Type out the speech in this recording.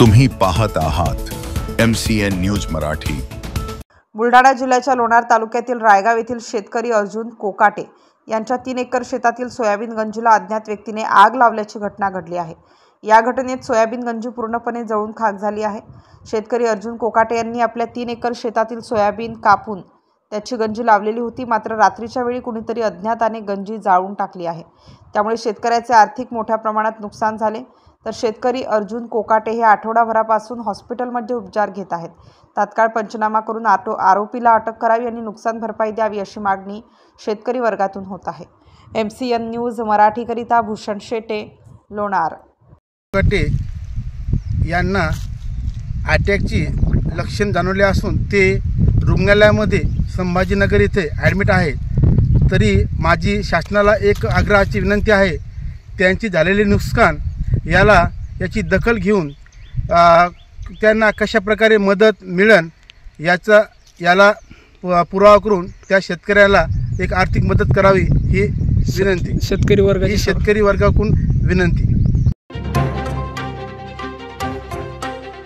तुम्ही पाहत आहात MCN न्यूज मराठी। बुलढाणा जिल्ह्याच्या लोणार तालुक्यातील रायगाव येथील शेतकरी अर्जुन कोकाटे यांच्या 3 एकर शेतातील सोयाबीन गंजूला अज्ञात व्यक्तीने आग लावल्याची घटना घडली आहे। या घटनेत सोयाबीन गंजू पूर्णपणे जळून खाक झाली आहे। शेतकरी अर्जुन कोकाटे यांनी आपल्या 3 एकर शेतातील सोयाबीन कापून त्याची गंजी लावलेली होती, मात्र रात्रीच्या वेळी कुणीतरी अज्ञाताने गंजी जाळून टाकली आहे। त्यामुळे शेतकऱ्याचे आर्थिक मोठ्या प्रमाणात नुकसान झाले। तर शेतकरी अर्जुन कोकाटे हे आठवडाभरापासून हॉस्पिटलमध्ये उपचार घेत आहेत। तात्काळ पंचनामा करून आरोपीला अटक करावी आणि नुकसान भरपाई द्यावी अशी मागणी शेतकरी वर्गातून होत आहे। MCN न्यूज मराठीकरिता भूषण शेटे, लोणार। कोकाटे यांना अटॅकची लक्षण जाणवले असून ते रुग्णालयामध्ये संभाजीनगर येथे ॲडमिट आहे। तरी माझी शासनाला एक आग्रहाची विनंती आहे, त्यांची झालेले नुकसान याची दखल घेऊन त्यांना कशा प्रकारे मदत मिळेल याला पुरावा करून त्या शेतकऱ्याला एक आर्थिक मदत करावी ही विनंती शेतकरी वर्गाकडून विनंती।